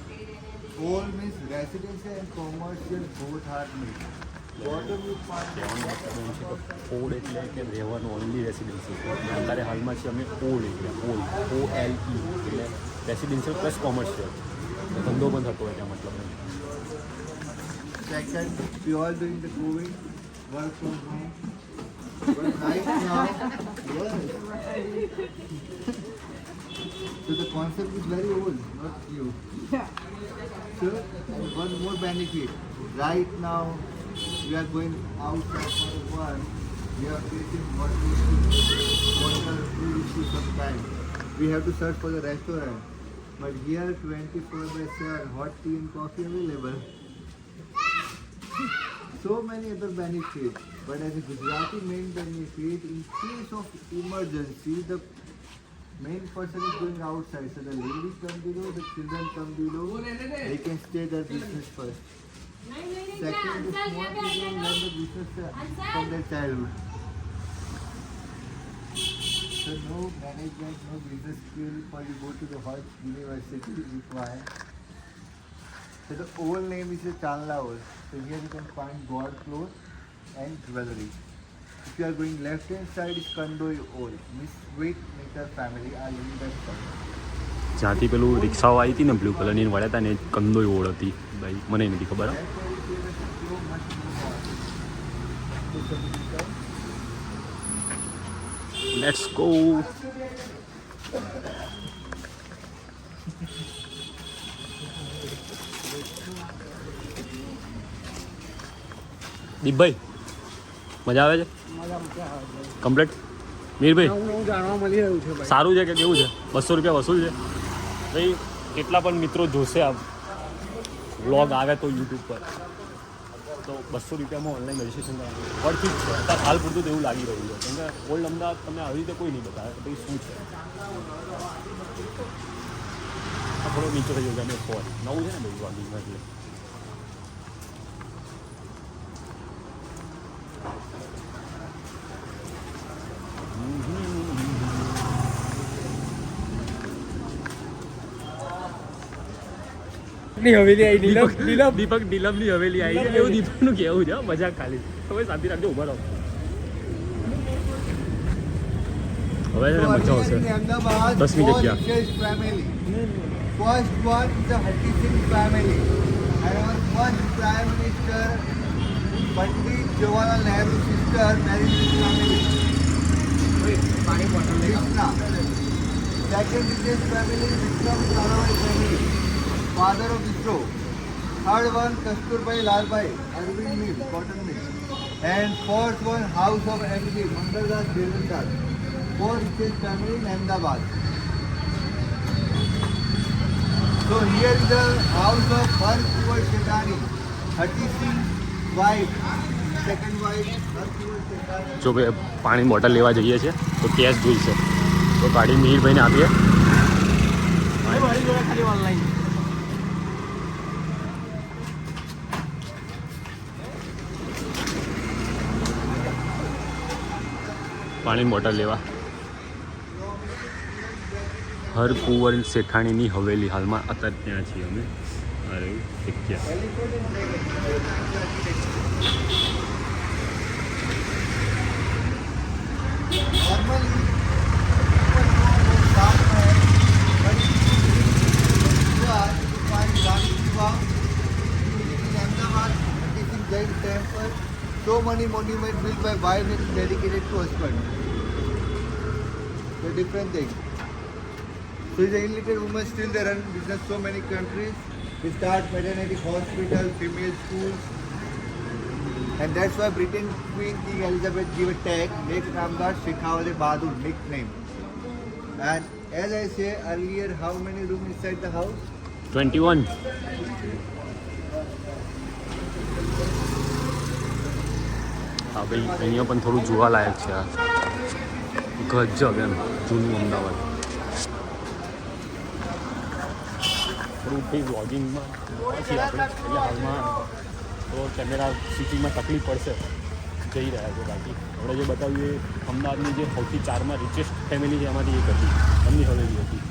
Pole means residential and commercial both are mixed. Bottom you find odd એટલે કે રહેવાનું only residency. અત્યારે હાલમાં છે અમે ઓડ એરિયા, ઓલ OLE એટલે રેસિડેન્શિયલ પ્લસ કોમર્શિયલ. ધંધો પણ થતો હોય ત્યાં મતલબ. second, we all doing the COVID, work from home. But right now, yes. So the concept is very old, not new. So, and one more benefit. Right now, we are going outside for work. We are facing water food issues sometimes. We have to search for the restaurant. But here, 24/7, hot tea and coffee available. So many other benefits. But as a Gujarati main benefit, in case of emergency, the main person is going outside. So the ladies come below, the children come below. They can stay their business first. Second, the small children learn the business from their childhood. So no management, no business skill for you go to the hot university required. So the old name is the Chanla Old. So here you can find god clothes and jewelry. If you are going left hand side is Kandoi Old. Miss Sweet Maker family are living that side. જ્યાંથી પેલું રિક્ષાઓ આવી હતી ને blue કલરની વળ્યા હતા ને એ કંદોઈ ઓળ હતી ભાઈ, મને નથી ખબર. Let's go. દીપભાઈ મજા આવે છે કમ્પ્લીટ? મીરભાઈ નવું જાણવા મળી રહ્યું છે ભાઈ. સારું છે કે કેવું છે? 200 રૂપિયા વસૂલ છે ભાઈ. કેટલા પણ મિત્રો જોશે આ વ્લોગ આવે તો યુટ્યુબ પર, તો 200 રૂપિયામાં ઓનલાઈન રજીસ્ટ્રેશન કરવાનું વર્થ જ છે. અત્યારે હાલ પૂરતું તો એવું લાગી રહ્યું છે, કેમ કે ઓલ્ડ અમદાવાદ તમને આવી રીતે કોઈ નહીં બતાવે કે ભાઈ શું છે. આ થોડો નીચે થઈ ગયો કે અમે સોરી નવું છે ને ભાઈ વાગીમાં એટલે. હવેલી આવી દીપક ડીલમની હવેલી આવી છે એવું દીપકનું કહેવું છે. મજાક ખાલી. તમે શાંતિ રાખજો, ઉભા રહો. હવે છે ને મજા આવશે. 10મી જગ્યા. family. First one is the Hatti Singh family. And our first Prime Minister, Pandit Jawaharlal Nehru sister, married this family. પાણી બોટલ લઈ આવો. Krishna. Second richest family is Vikram Sarabhai family, father of ISRO. Third one, Kasturbai Lalbhai, Arvind Mill, cotton mill. And fourth one, House of MD, Mangaldas Devendar. Fourth richest family in Ahmedabad. So here is the house of Harkuvar Shetani, 36 wife, second wife, Harkuvar Shetani. જો ભાઈ પાણી bottle લેવા જઈએ છીએ તો cache જોઈશે, તો ગાડી મિહિરભાઈને આપીએ. મારી જોડે ખાલી ઓનલાઈન. પાણીની બોટલ લેવા હરકુંવર શેઠાણીની હવેલી, હાલમાં અત્યારે ત્યાં છીએ અમે. અરે જગ્યા Normally, people know about Ram Mahal, but here you find Rani Shiva in Ahmedabad, it is Jain temple. So many monuments built by wives and dedicated to husband. The different thing. So the illiterate women still they run business so many countries. They start maternity hospital, female schools. And that's why Britain Queen King Elizabeth gave a tag, make Ramdas Shekhawat Bahadur nickname. And as I say earlier, how many rooms inside the house? 21. હા ભાઈ અહીંયા પણ થોડું જોવાલાયક છે. આ ગજબ એમ જૂનું અમદાવાદ. થોડું ભાઈ વ્લોગિંગમાં છીએ આપણે, એટલે હાલમાં તો કેમેરા શૂટિંગમાં તકલીફ પડશે. જઈ રહ્યા છે. બાકી આપણે જે બતાવ્યું એ અમદાવાદની જે સૌથી 4માં રિચેસ્ટ ફેમિલી છે એમાંથી એક હતી, એમની હવેલી હતી.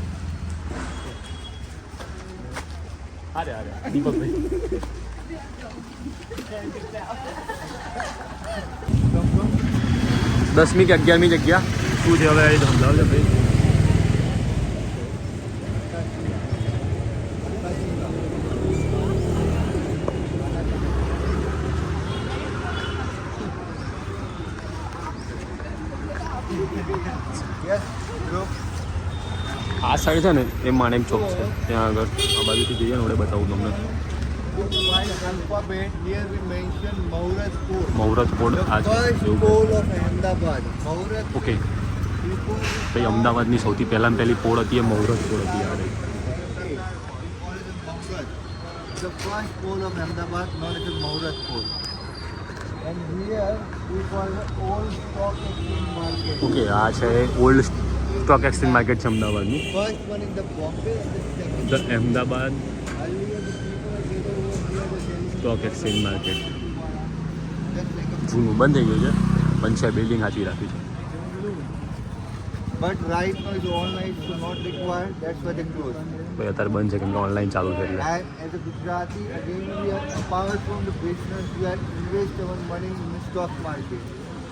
અરે દીપકભાઈ 10મી કે 11મી જગ્યા શું છે હવે એ સમજાવજો ભાઈ. Yes, bro. આ સાઈડ છે ને એ માણેક ચોક છે, ત્યાં આગળ આ બાજુથી જઈએ ને આપણે બતાવું તમને. By alphabet, here we mention Maurat Port. મૌરત Pol The આ છે first એવું. pole of Ahmedabad. Maurat okay before ભાઈ અમદાવાદની સૌથી પહેલાં પહેલી પોળ હતી એ મૌરત પોળ હતી. આ રહી. we call it Maurat. The first pole of Ahmedabad, known as the Maurat Pole. And here we call the old stock exchange market. Okay આ છે ઓલ્ડ સ્ટોક એક્સચેન્જ માર્કેટ છે અમદાવાદની. First one in the Bombay and the second. The Ahmedabad Earlier the people were gathered over here the selling stock exchange market. just like a જૂનું બંધ થઈ ગયું છે, પણ છે બિલ્ડિંગ સાચવી રાખી છે. But right now is online, so not required. That's why they close. ભાઈ અત્યારે બંધ છે કેમ કે ઓનલાઈન ચાલુ છે એટલે. And as a Gujarati, again we are apart from the business, we are invest our money in the stock market.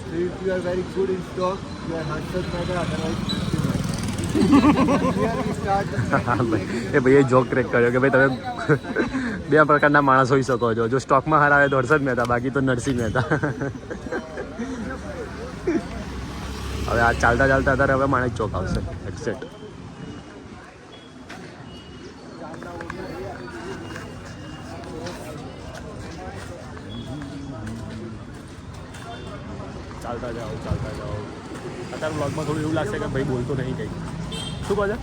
So if you are very good in stock, you are Harshad Mehta, otherwise Narasimhan. Here we start the એ ભાઈએ joke crack કર્યો કે ભાઈ તમે બે પ્રકારના માણસ હોઈ શકો છો, જો સ્ટોકમાં હરાવે તો હર્ષદ મહેતા, બાકી તો નરસિંહ મહેતા. હવે આ ચાલતા ચાલતા અત્યારે હવે માણેક ચોક આવશે એક્ઝેક્ટ. ચાલતા જાઓ. અત્યારે બ્લોગમાં થોડું એવું લાગશે કે ભાઈ બોલતો નહીં કંઈ. શું કહો છો?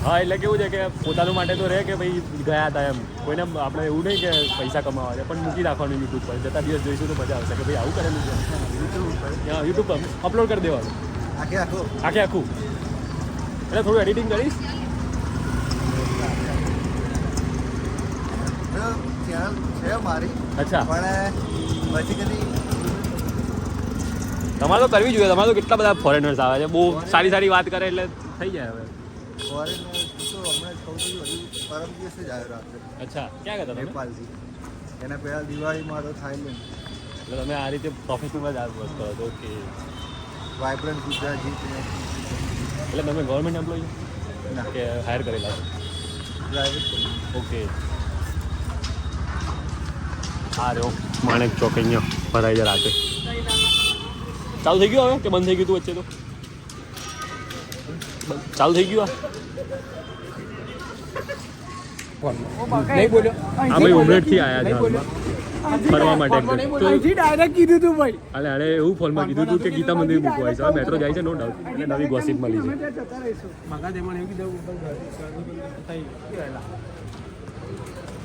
હા, એટલે કેવું છે કે પોતાનું માટે તો રહે કે ભાઈ ગયા હતા એમ, કોઈને આપણે એવું નહીં કે પૈસા કમાવા છે, પણ મૂકી રાખવાનું યુટ્યુબ પર, જતા દિવસ જોઈશું તો મજા આવશે કે ભાઈ આવું કરેલું છે. યુટ્યુબ પર અપલોડ કરી દેવાનું આખું. એટલે થોડું એડિટિંગ કરીશ. ચેનલ છે મારી, અચ્છા, પણ પછી કદી તમારે તો કરવી જોઈએ. તમારે તો કેટલા બધા ફોરેનર્સ આવે છે, બહુ સારી વાત કરે એટલે થઈ જાય. હવે ફોરેનર તો હમણાં જ કહું છું, હજુ પરમ દિવસે જ આવ્યો રાત્રે અચ્છા, ક્યાં ગયા હતા તમે? નેપાલથી. એના પહેલાં દિવાળીમાં તો થાઈલેન્ડ. એટલે તમે આ રીતે પ્રોફેશનલ જ આ વર્ક કરો છો. ઓકે, વાઇબ્રન્ટ ગુજરાત જીત એટલે તમે ગવર્મેન્ટ એમ્પ્લોય ના કે હાયર કરેલા છો? પ્રાઇવેટ. ઓકે. આ રહ્યો માણેક ચોક અહીંયા ભરાઈ જાય રાતે. ચાલુ થઈ ગયું હવે કે બંધ થઈ ગયું તું વચ્ચે? તો ચાલુ થઈ ગયું. નહીં બોલ્યો. આ ભાઈ ઉમરેઠથી આવ્યા છે હાલમાં ફરવા માટે. અહીંથી ડાયરેક્ટ કીધું તું ભાઈ. એટલે અરે એવું ફોનમાં કીધું હતું કે ગીતા મંદિર મૂકવા છે. મેટ્રો જાય છે નો ડાઉટ, એટલે નવી ગોસિપ મળી છે. જતા રહીશું. મગા તેમાં એવું કીધું થઈ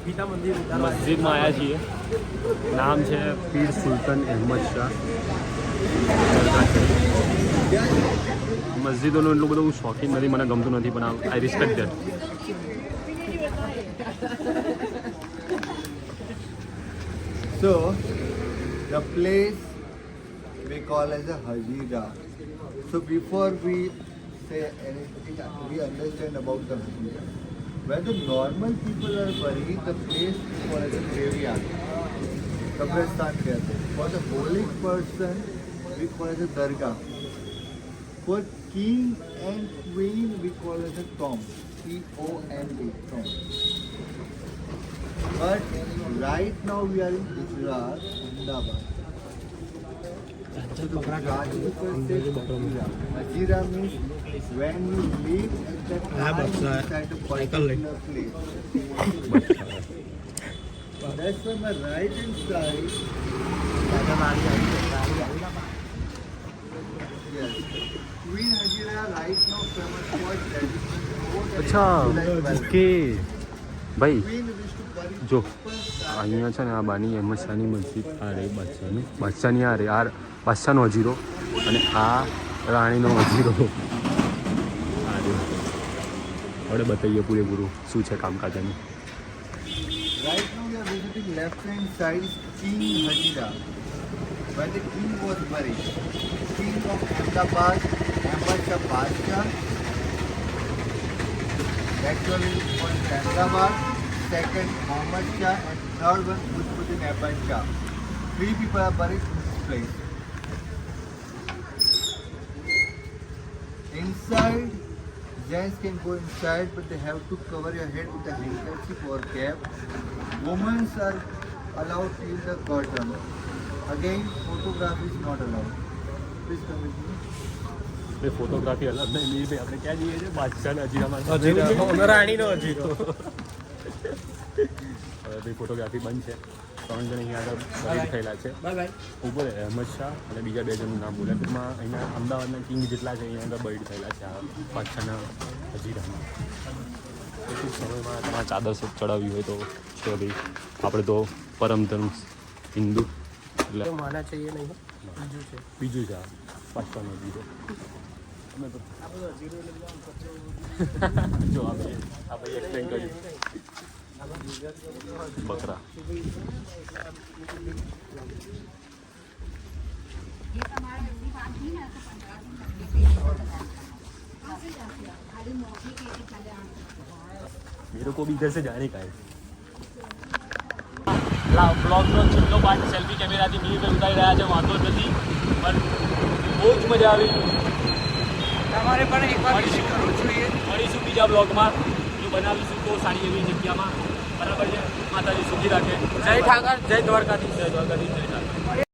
ગીતા મંદિર ઉતારવા મસ્જિદમાં આવ્યા છીએ. નામ છે પીર સુલતાન અહેમદ શાહ. મસ્જિદોનું એટલું બધું શોખીન નથી, મને ગમતું નથી, પણ આઈ respect that. So, the place we call as a Hajira. So before we say anything, we understand about the Hajira. When the normal people are buried, the place is called as a graveyard. Qabristan कहते हैं. For the holy person, we call it a dargah. For king and queen, we call it a tomb. T-O-M-B, tomb. But right now we are in Gujarat, Ahmedabad. So the Gujarati people say Hajira means when you live at that time inside a particular place. That's why my right hand side. Yes. Queen Hajira right now famous for traditional. અચ્છા, okay ભાઈ. Queen used to bury જો people. અહીંયા છે ને આ બાની અહેમદ શાહની મસ્જિદ, આ રહી બાદશાહની આ રે આ બાદશાહનો હજીરો, અને આ રાણીનો હજીરો. આ રહ્યો. આપણે બતાવીએ પૂરેપૂરું શું છે કામકાજ એનું. Right now we are visiting left hand side is King Hajira, where the king was buried. King of Ahmedabad, Ahmad Shah Badshah. Next one is on Ahmedabad, second Muhammad Shah, and third one Qutbuddin Abbas Shah. Three people are buried in this place. Inside, gents can go inside, but they have to cover your head with a handkerchief or cap. Women are allowed to use the curtain. Again, photography is not allowed. Please come with me. A photography અલગ નહીં લીધી ભાઈ. આપણે ક્યાં જઈએ છીએ? બાદશાહના હજીરામાં. રાણીનો હજીરો. હવે ભાઈ ફોટોગ્રાફી બંધ છે. 3 જણ અહીંયા આગળ બરીડ થયેલા છે. Bye bye. ઉપર અહેમદ શાહ અને બીજા 2 જણનું નામ બોલે. ટૂંકમાં અહીંયા અમદાવાદના કિંગ જેટલા છે અહીંયા આગળ બરીડ થયેલા છે આ બાદશાહના હજીરામાં. ટૂંક સમયમાં તમારે ચાદર ચડાવવી હોય તો છે ભાઈ. આપણે તો પરમ ધર્મ હિન્દુ એટલે માના છે એ નહીં, બીજું છે. બીજું છે આ બાદશાહનો હજીરો. અમે તો જો આ ભાઈ એક્સપ્લેન કર્યું. બકરા मेरे को भी इधर से जाने का है. બ્લોગનો છેલ્લો પાર્ટ સેલ્ફી કેમેરાથી મિની પર ઉતારી રહ્યા છે. વાંધો નથી, પણ બહુ જ મજા આવી. તમારે પણ એકવાર વિઝિટ કરવું જોઈએ. મળીશું બીજા બ્લોગમાં જો બનાવીશું તો સારી એવી જગ્યામાં. બરાબર છે. માતાજી સુખી રાખે. જય ઠાકર, જય દ્વારકાધીશ. જય દ્વારકાધીશ, જય ઠાકર.